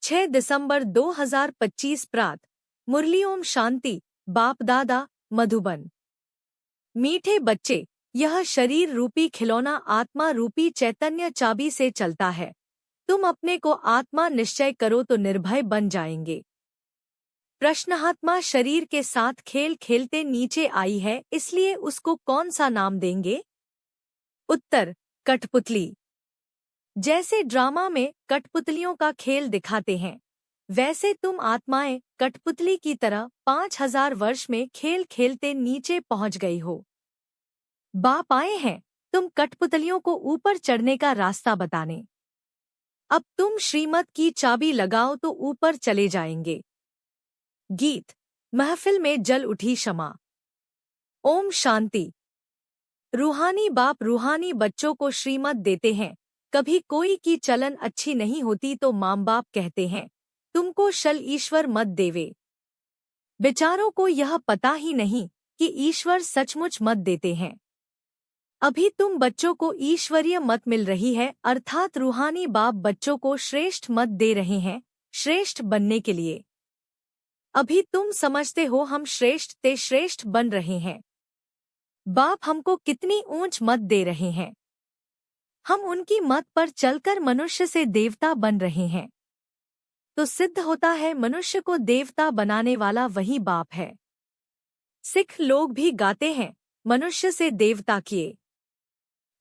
6 दिसंबर 2025 प्रात। मुरली ओम शांति। बाप दादा मधुबन। मीठे बच्चे, यह शरीर रूपी खिलौना आत्मा रूपी चैतन्य चाबी से चलता है। तुम अपने को आत्मा निश्चय करो तो निर्भय बन जाएंगे। प्रश्नात्मा शरीर के साथ खेल खेलते नीचे आई है, इसलिए उसको कौन सा नाम देंगे? उत्तर, कठपुतली। जैसे ड्रामा में कठपुतलियों का खेल दिखाते हैं, वैसे तुम आत्माएं कठपुतली की तरह 5000 वर्ष में खेल खेलते नीचे पहुंच गई हो। बाप आए हैं तुम कठपुतलियों को ऊपर चढ़ने का रास्ता बताने। अब तुम श्रीमत की चाबी लगाओ तो ऊपर चले जाएंगे। गीत। महफिल में जल उठी शमा। ओम शांति। रूहानी बाप रूहानी बच्चों को श्रीमत देते हैं। कभी कोई की चलन अच्छी नहीं होती तो माँ बाप कहते हैं, तुमको शल ईश्वर मत देवे। बेचारों को यह पता ही नहीं कि ईश्वर सचमुच मत देते हैं। अभी तुम बच्चों को ईश्वरीय मत मिल रही है, अर्थात रूहानी बाप बच्चों को श्रेष्ठ मत दे रहे हैं, श्रेष्ठ बनने के लिए। अभी तुम समझते हो हम श्रेष्ठ ते श्रेष्ठ बन रहे हैं। बाप हमको कितनी ऊंच मत दे रहे हैं। हम उनकी मत पर चलकर मनुष्य से देवता बन रहे हैं। तो सिद्ध होता है मनुष्य को देवता बनाने वाला वही बाप है। सिख लोग भी गाते हैं, मनुष्य से देवता किए,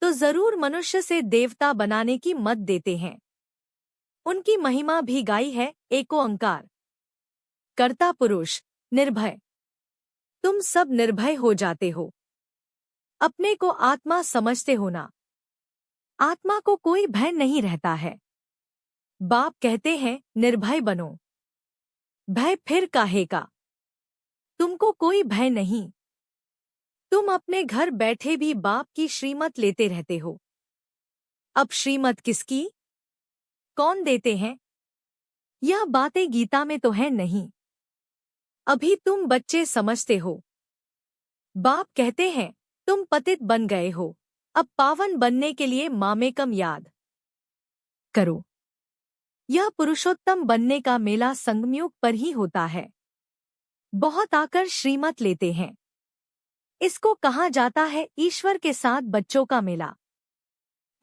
तो जरूर मनुष्य से देवता बनाने की मत देते हैं। उनकी महिमा भी गाई है, एको ओंकार, कर्ता पुरुष, निर्भय। तुम सब निर्भय हो जाते हो। अपने को आत्मा समझते हो ना। आत्मा को कोई भय नहीं रहता है। बाप कहते हैं निर्भय बनो। भय फिर काहे का? तुमको कोई भय नहीं। तुम अपने घर बैठे भी बाप की श्रीमत लेते रहते हो। अब श्रीमत किसकी, कौन देते हैं? यह बातें गीता में तो है नहीं। अभी तुम बच्चे समझते हो। बाप कहते हैं तुम पतित बन गए हो, अब पावन बनने के लिए मामेकम याद करो। यह पुरुषोत्तम बनने का मेला संगमयुग पर ही होता है। बहुत आकर श्रीमत लेते हैं। इसको कहा जाता है ईश्वर के साथ बच्चों का मेला।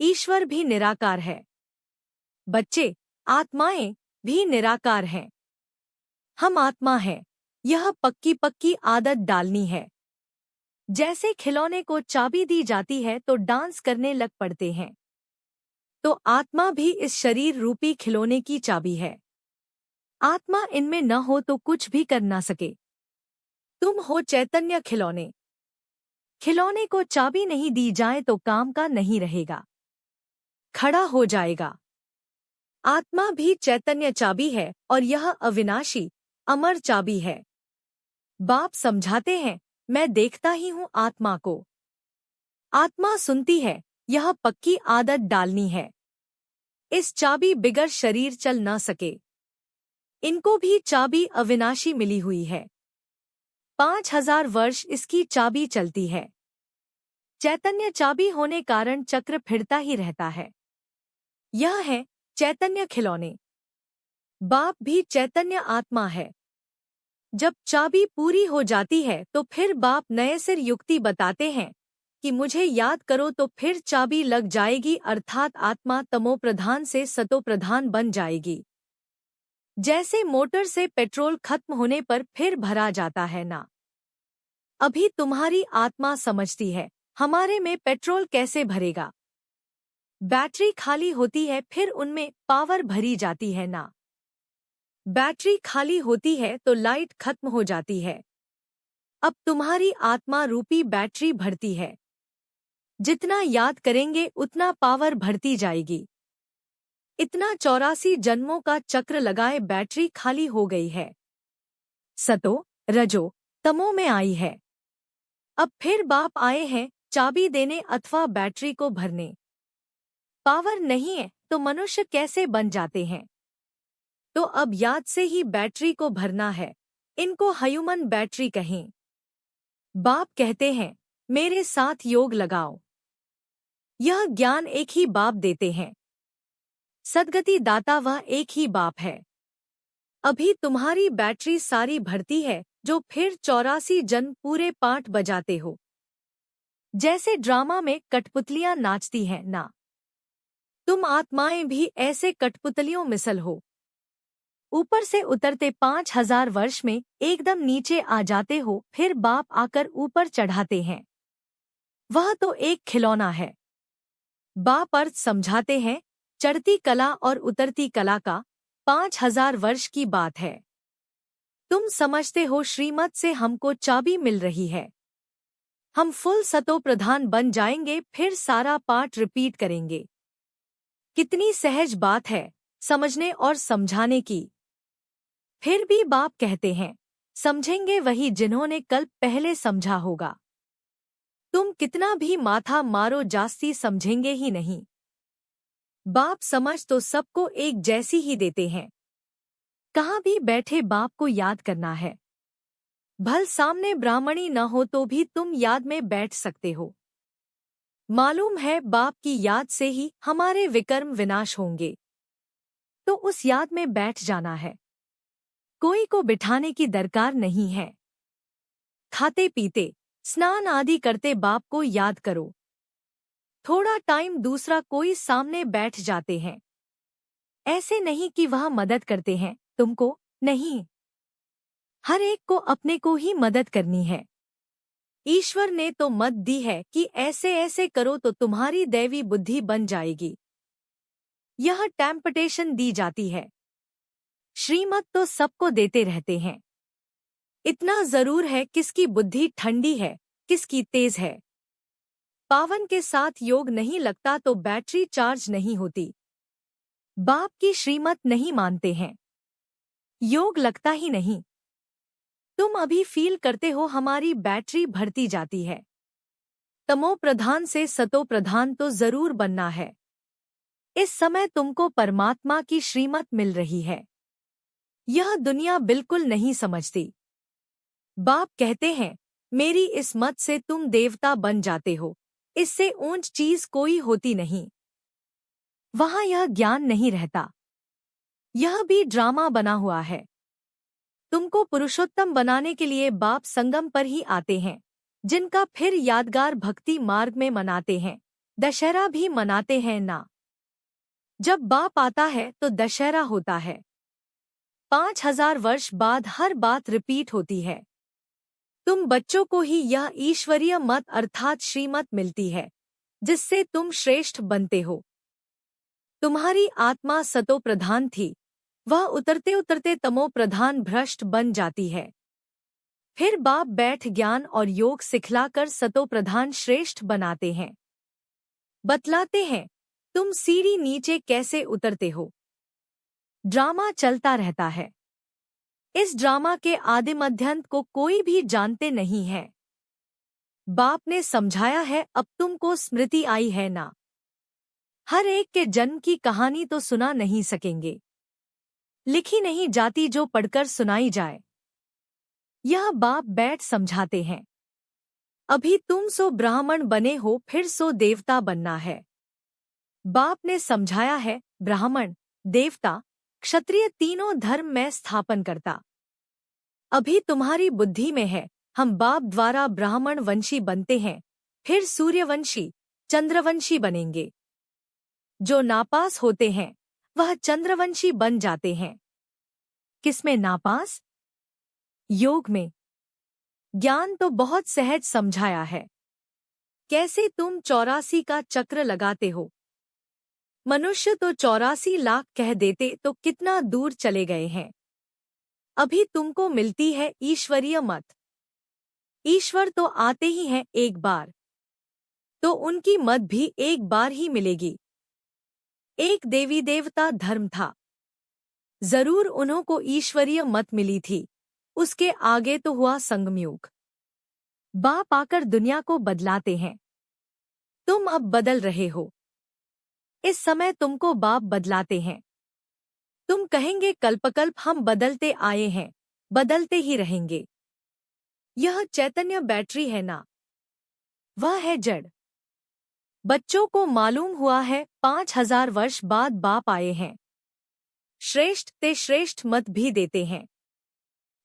ईश्वर भी निराकार है, बच्चे आत्माएं भी निराकार हैं। हम आत्मा हैं, यह पक्की पक्की आदत डालनी है। जैसे खिलौने को चाबी दी जाती है तो डांस करने लग पड़ते हैं, तो आत्मा भी इस शरीर रूपी खिलौने की चाबी है। आत्मा इनमें न हो तो कुछ भी कर ना सके। तुम हो चैतन्य खिलौने। खिलौने को चाबी नहीं दी जाए तो काम का नहीं रहेगा, खड़ा हो जाएगा। आत्मा भी चैतन्य चाबी है और यह अविनाशी अमर चाबी है। बाप समझाते हैं मैं देखता ही हूँ आत्मा को। आत्मा सुनती है, यह पक्की आदत डालनी है। इस चाबी बिगर शरीर चल न सके। इनको भी चाबी अविनाशी मिली हुई है। 5000 वर्ष इसकी चाबी चलती है। चैतन्य चाबी होने कारण चक्र फिरता ही रहता है। यह है चैतन्य खिलौने। बाप भी चैतन्य आत्मा है। जब चाबी पूरी हो जाती है तो फिर बाप नए सिर युक्ति बताते हैं कि मुझे याद करो तो फिर चाबी लग जाएगी, अर्थात आत्मा तमो प्रधान से सतो प्रधान बन जाएगी। जैसे मोटर से पेट्रोल खत्म होने पर फिर भरा जाता है ना। अभी तुम्हारी आत्मा समझती है हमारे में पेट्रोल कैसे भरेगा। बैटरी खाली होती है फिर उनमें पावर भरी जाती है ना। बैटरी खाली होती है तो लाइट खत्म हो जाती है। अब तुम्हारी आत्मा रूपी बैटरी भरती है। जितना याद करेंगे उतना पावर भरती जाएगी। इतना 84 जन्मों का चक्र लगाए बैटरी खाली हो गई है। सतो रजो तमो में आई है। अब फिर बाप आए हैं चाबी देने अथवा बैटरी को भरने। पावर नहीं है तो मनुष्य कैसे बन जाते हैं? तो अब याद से ही बैटरी को भरना है। इनको ह्यूमन बैटरी कहें। बाप कहते हैं मेरे साथ योग लगाओ। यह ज्ञान एक ही बाप देते हैं। सद्गति दाता वह एक ही बाप है। अभी तुम्हारी बैटरी सारी भरती है जो फिर 84 जन्म पूरे पाठ बजाते हो। जैसे ड्रामा में कठपुतलियां नाचती हैं ना, तुम आत्माएं भी ऐसे कठपुतलियों मिसल हो। ऊपर से उतरते 5000 वर्ष में एकदम नीचे आ जाते हो, फिर बाप आकर ऊपर चढ़ाते हैं। वह तो एक खिलौना है। बाप अर्थ समझाते हैं, चढ़ती कला और उतरती कला का 5000 वर्ष की बात है। तुम समझते हो श्रीमत से हमको चाबी मिल रही है। हम फुल सतो प्रधान बन जाएंगे, फिर सारा पाठ रिपीट करेंगे। कितनी सहज बात है समझने और समझाने की। फिर भी बाप कहते हैं, समझेंगे वही जिन्होंने कल पहले समझा होगा। तुम कितना भी माथा मारो जास्ती समझेंगे ही नहीं। बाप समझ तो सबको एक जैसी ही देते हैं। कहाँ भी बैठे बाप को याद करना है। भल सामने ब्राह्मणी न हो तो भी तुम याद में बैठ सकते हो। मालूम है बाप की याद से ही हमारे विकर्म विनाश होंगे, तो उस याद में बैठ जाना है। कोई को बिठाने की दरकार नहीं है। खाते पीते स्नान आदि करते बाप को याद करो। थोड़ा टाइम दूसरा कोई सामने बैठ जाते हैं। ऐसे नहीं कि वह मदद करते हैं तुमको, नहीं। हर एक को अपने को ही मदद करनी है। ईश्वर ने तो मत दी है कि ऐसे ऐसे करो तो तुम्हारी दैवी बुद्धि बन जाएगी। यह टेम्पटेशन दी जाती है। श्रीमत तो सबको देते रहते हैं। इतना जरूर है किसकी बुद्धि ठंडी है, किसकी तेज है। पावन के साथ योग नहीं लगता तो बैटरी चार्ज नहीं होती। बाप की श्रीमत नहीं मानते हैं, योग लगता ही नहीं। तुम अभी फील करते हो हमारी बैटरी भरती जाती है। तमो प्रधान से सतो प्रधान तो जरूर बनना है। इस समय तुमको परमात्मा की श्रीमत मिल रही है। यह दुनिया बिल्कुल नहीं समझती। बाप कहते हैं, मेरी इस मत से तुम देवता बन जाते हो, इससे ऊंच चीज कोई होती नहीं। वहां यह ज्ञान नहीं रहता। यह भी ड्रामा बना हुआ है। तुमको पुरुषोत्तम बनाने के लिए बाप संगम पर ही आते हैं, जिनका फिर यादगार भक्ति मार्ग में मनाते हैं। दशहरा भी मनाते हैं ना। जब बाप आता है तो दशहरा होता है। 5000 वर्ष बाद हर बात रिपीट होती है। तुम बच्चों को ही यह ईश्वरीय मत अर्थात श्रीमत मिलती है, जिससे तुम श्रेष्ठ बनते हो। तुम्हारी आत्मा सतो प्रधान थी, वह उतरते उतरते तमो प्रधान भ्रष्ट बन जाती है। फिर बाप बैठ ज्ञान और योग सिखलाकर सतो प्रधान श्रेष्ठ बनाते हैं। बतलाते हैं, तुम सीढ़ी नीचे कैसे उतरते हो। ड्रामा चलता रहता है। इस ड्रामा के आदिमध्यांत को कोई भी जानते नहीं है। बाप ने समझाया है, अब तुमको स्मृति आई है ना। हर एक के जन्म की कहानी तो सुना नहीं सकेंगे। लिखी नहीं जाती जो पढ़कर सुनाई जाए। यह बाप बैठ समझाते हैं। अभी तुम सो ब्राह्मण बने हो, फिर सो देवता बनना है। बाप ने समझाया है, ब्राह्मण, देवता, क्षत्रिय तीनों धर्म में स्थापन करता। अभी तुम्हारी बुद्धि में है, हम बाप द्वारा ब्राह्मण वंशी बनते हैं, फिर सूर्यवंशी, चंद्रवंशी बनेंगे। जो नापास होते हैं वह चंद्रवंशी बन जाते हैं। किसमें नापास? योग में। ज्ञान तो बहुत सहज समझाया है। कैसे तुम 84 का चक्र लगाते हो। मनुष्य तो 84 लाख कह देते तो कितना दूर चले गए हैं। अभी तुमको मिलती है ईश्वरीय मत। ईश्वर तो आते ही हैं एक बार, तो उनकी मत भी एक बार ही मिलेगी। एक देवी देवता धर्म था, जरूर उन्हों को ईश्वरीय मत मिली थी। उसके आगे तो हुआ संगमयुग। बाप आकर दुनिया को बदलाते हैं। तुम अब बदल रहे हो। इस समय तुमको बाप बदलाते हैं। तुम कहेंगे कल्पकल्प हम बदलते आए हैं, बदलते ही रहेंगे। यह चैतन्य बैटरी है ना, वह है जड़। बच्चों को मालूम हुआ है 5000 वर्ष बाद बाप आए हैं। श्रेष्ठ ते श्रेष्ठ मत भी देते हैं।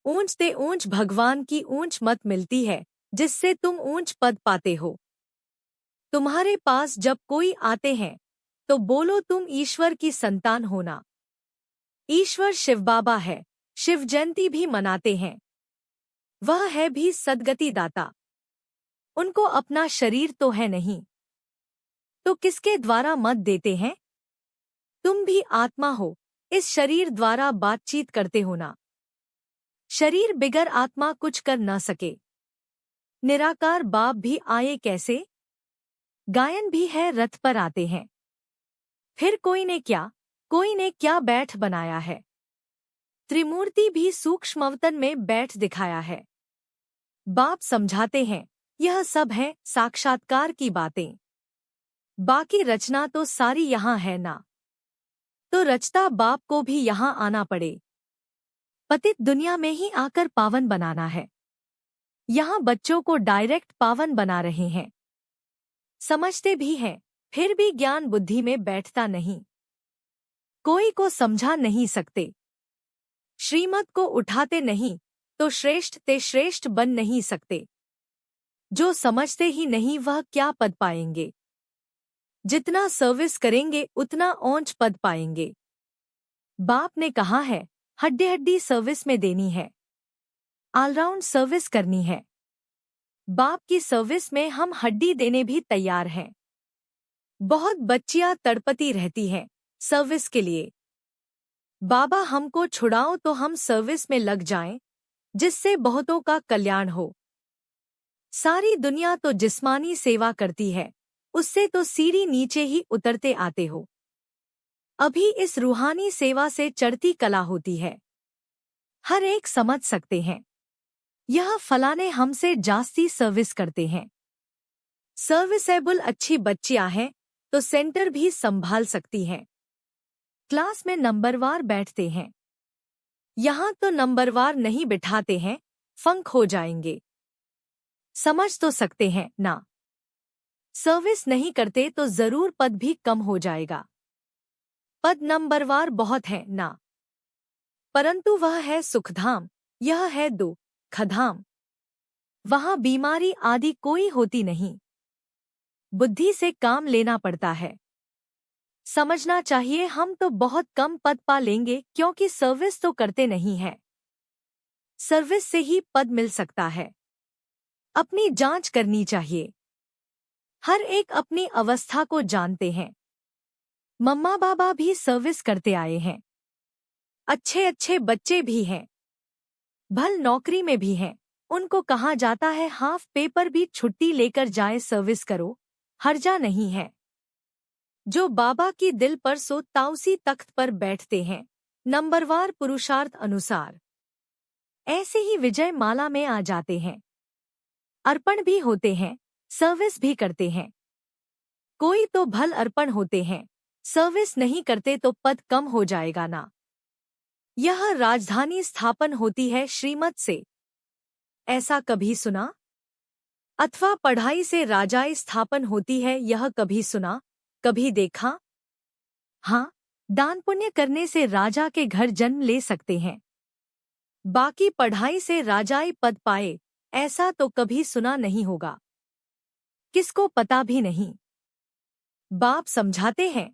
ऊंच ते ऊंच भगवान की ऊंच मत मिलती है, जिससे तुम ऊंच पद पाते हो। तुम्हारे पास जब कोई आते हैं तो बोलो तुम ईश्वर की संतान होना। ईश्वर शिव बाबा है, शिव जयंती भी मनाते हैं। वह है भी सद्गति दाता। उनको अपना शरीर तो है नहीं, तो किसके द्वारा मत देते हैं? तुम भी आत्मा हो, इस शरीर द्वारा बातचीत करते हो ना। शरीर बिगर आत्मा कुछ कर न सके। निराकार बाप भी आए कैसे? गायन भी है रथ पर आते हैं। फिर कोई ने क्या बैठ बनाया है। त्रिमूर्ति भी सूक्ष्मवतन में बैठ दिखाया है। बाप समझाते हैं, यह सब है साक्षात्कार की बातें। बाकी रचना तो सारी यहाँ है ना, तो रचता बाप को भी यहाँ आना पड़े। पतित दुनिया में ही आकर पावन बनाना है। यहाँ बच्चों को डायरेक्ट पावन बना रहे हैं। समझते भी हैं, फिर भी ज्ञान बुद्धि में बैठता नहीं। कोई को समझा नहीं सकते। श्रीमत को उठाते नहीं तो श्रेष्ठ ते श्रेष्ठ बन नहीं सकते। जो समझते ही नहीं वह क्या पद पाएंगे। जितना सर्विस करेंगे उतना ऊंच पद पाएंगे। बाप ने कहा है, हड्डी हड्डी सर्विस में देनी है, ऑलराउंड सर्विस करनी है। बाप की सर्विस में हम हड्डी देने भी तैयार हैं। बहुत बच्चियां तड़पती रहती हैं सर्विस के लिए। बाबा हमको छुड़ाओ तो हम सर्विस में लग जाएं, जिससे बहुतों का कल्याण हो। सारी दुनिया तो जिस्मानी सेवा करती है, उससे तो सीढ़ी नीचे ही उतरते आते हो। अभी इस रूहानी सेवा से चढ़ती कला होती है। हर एक समझ सकते हैं, यह फलाने हमसे जास्ती सर्विस करते हैं। सर्विसेबल अच्छी बच्चियां हैं तो सेंटर भी संभाल सकती हैं। क्लास में नंबरवार बैठते हैं। यहाँ तो नंबरवार नहीं बिठाते हैं, फंक हो जाएंगे। समझ तो सकते हैं ना। सर्विस नहीं करते तो जरूर पद भी कम हो जाएगा। पद नंबरवार बहुत है ना, परंतु वह है सुखधाम, यह है दुखधाम। वहाँ बीमारी आदि कोई होती नहीं। बुद्धि से काम लेना पड़ता है। समझना चाहिए हम तो बहुत कम पद पा लेंगे, क्योंकि सर्विस तो करते नहीं है। सर्विस से ही पद मिल सकता है। अपनी जांच करनी चाहिए। हर एक अपनी अवस्था को जानते हैं। मम्मा बाबा भी सर्विस करते आए हैं। अच्छे अच्छे बच्चे भी हैं, भल नौकरी में भी हैं। उनको कहा जाता है हाफ पेपर भी छुट्टी लेकर जाए, सर्विस करो, हर्जा नहीं है। जो बाबा की दिल पर सो ताउसी तख्त पर बैठते हैं, नंबरवार पुरुषार्थ अनुसार, ऐसे ही विजय माला में आ जाते हैं। अर्पण भी होते हैं, सर्विस भी करते हैं। कोई तो भल अर्पण होते हैं, सर्विस नहीं करते तो पद कम हो जाएगा ना। यह राजधानी स्थापन होती है श्रीमत से, ऐसा कभी सुना? अथवा पढ़ाई से राजाई स्थापन होती है, यह कभी सुना, कभी देखा? हाँ, दान पुण्य करने से राजा के घर जन्म ले सकते हैं। बाकी पढ़ाई से राजाई पद पाए, ऐसा तो कभी सुना नहीं होगा। किसको पता भी नहीं। बाप समझाते हैं,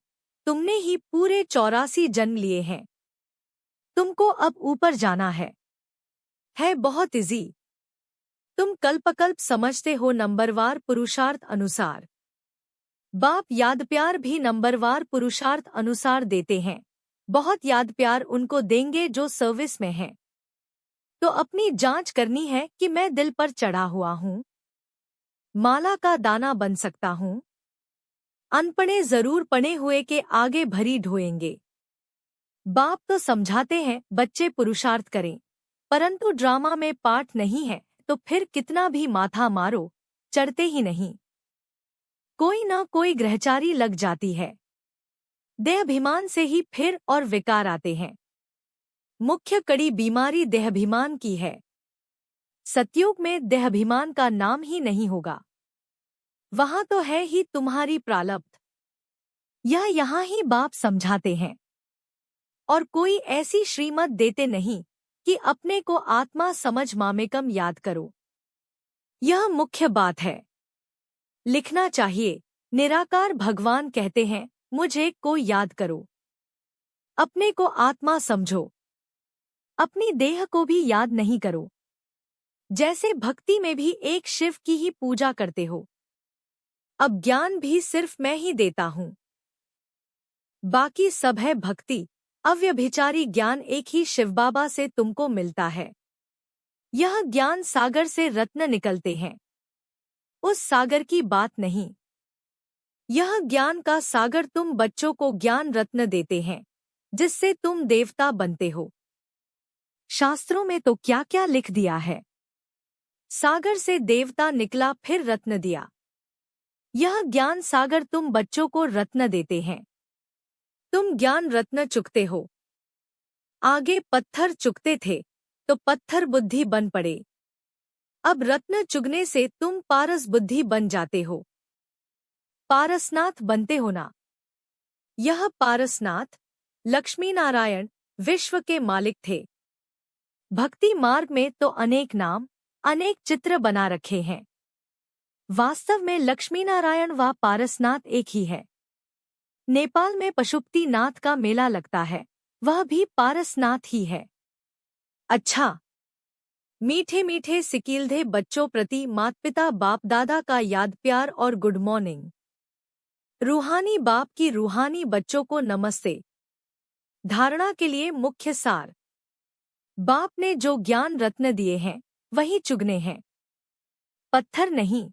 तुमने ही पूरे 84 जन्म लिए हैं। तुमको अब ऊपर जाना है बहुत इजी। तुम कल्पकल्प समझते हो नंबरवार पुरुषार्थ अनुसार। बाप याद प्यार भी नंबरवार पुरुषार्थ अनुसार देते हैं। बहुत याद प्यार उनको देंगे जो सर्विस में हैं। तो अपनी जांच करनी है कि मैं दिल पर चढ़ा हुआ हूँ, माला का दाना बन सकता हूँ। अनपढ़े जरूर पढ़े हुए के आगे भरी ढोएंगे। बाप तो समझाते हैं बच्चे पुरुषार्थ करें, परंतु ड्रामा में पाठ नहीं है तो फिर कितना भी माथा मारो, चढ़ते ही नहीं। कोई ना कोई ग्रहचारी लग जाती है। देहाभिमान से ही फिर और विकार आते हैं। मुख्य कड़ी बीमारी देहाभिमान की है। सतयुग में देहाभिमान का नाम ही नहीं होगा। वहां तो है ही तुम्हारी प्रारब्ध। यह यहाँ ही बाप समझाते हैं। और कोई ऐसी श्रीमत देते नहीं कि अपने को आत्मा समझ मामेकम याद करो। यह मुख्य बात है। लिखना चाहिए, निराकार भगवान कहते हैं मुझे को याद करो। अपने को आत्मा समझो, अपनी देह को भी याद नहीं करो। जैसे भक्ति में भी एक शिव की ही पूजा करते हो, अब ज्ञान भी सिर्फ मैं ही देता हूं, बाकी सब है भक्ति। अव्यभिचारी ज्ञान एक ही शिव बाबा से तुमको मिलता है। यह ज्ञान सागर से रत्न निकलते हैं, उस सागर की बात नहीं। यह ज्ञान का सागर तुम बच्चों को ज्ञान रत्न देते हैं, जिससे तुम देवता बनते हो। शास्त्रों में तो क्या क्या लिख दिया है। सागर से देवता निकला, फिर रत्न दिया। यह ज्ञान सागर तुम बच्चों को रत्न देते हैं। तुम ज्ञान रत्न चुकते हो। आगे पत्थर चुकते थे तो पत्थर बुद्धि बन पड़े, अब रत्न चुगने से तुम पारस बुद्धि बन जाते हो। पारसनाथ बनते हो ना। यह पारसनाथ लक्ष्मी नारायण विश्व के मालिक थे। भक्ति मार्ग में तो अनेक नाम, अनेक चित्र बना रखे हैं। वास्तव में लक्ष्मी नारायण व पारसनाथ एक ही है। नेपाल में पशुपतिनाथ का मेला लगता है, वह भी पारसनाथ ही है। अच्छा, मीठे मीठे सिकीलधे बच्चों प्रति माता पिता बाप दादा का याद प्यार और गुड मॉर्निंग। रूहानी बाप की रूहानी बच्चों को नमस्ते। धारणा के लिए मुख्य सार। बाप ने जो ज्ञान रत्न दिए हैं वही चुगने हैं, पत्थर नहीं।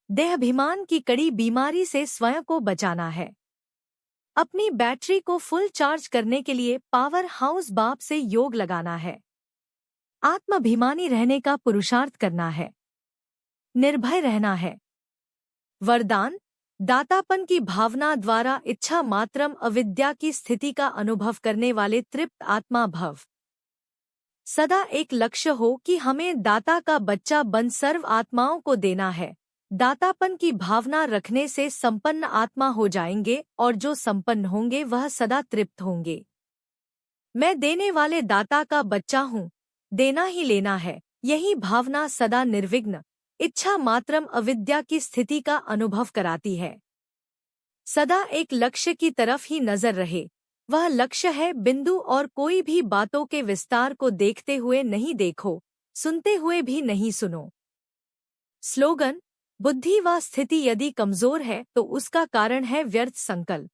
देहाभिमान की कड़ी बीमारी से स्वयं को बचाना है। अपनी बैटरी को फुल चार्ज करने के लिए पावर हाउस बाप से योग लगाना है। आत्माभिमानी रहने का पुरुषार्थ करना है। निर्भय रहना है। वरदान, दातापन की भावना द्वारा इच्छा मात्रम अविद्या की स्थिति का अनुभव करने वाले तृप्त आत्मा भव। सदा एक लक्ष्य हो कि हमें दाता का बच्चा बन सर्व आत्माओं को देना है। दातापन की भावना रखने से संपन्न आत्मा हो जाएंगे और जो संपन्न होंगे वह सदा तृप्त होंगे। मैं देने वाले दाता का बच्चा हूँ, देना ही लेना है, यही भावना सदा निर्विघ्न इच्छा मात्रम अविद्या की स्थिति का अनुभव कराती है। सदा एक लक्ष्य की तरफ ही नजर रहे, वह लक्ष्य है बिंदु, और कोई भी बातों के विस्तार को देखते हुए नहीं देखो, सुनते हुए भी नहीं सुनो। स्लोगन, बुद्धि व स्थिति यदि कमजोर है तो उसका कारण है व्यर्थ संकल्प।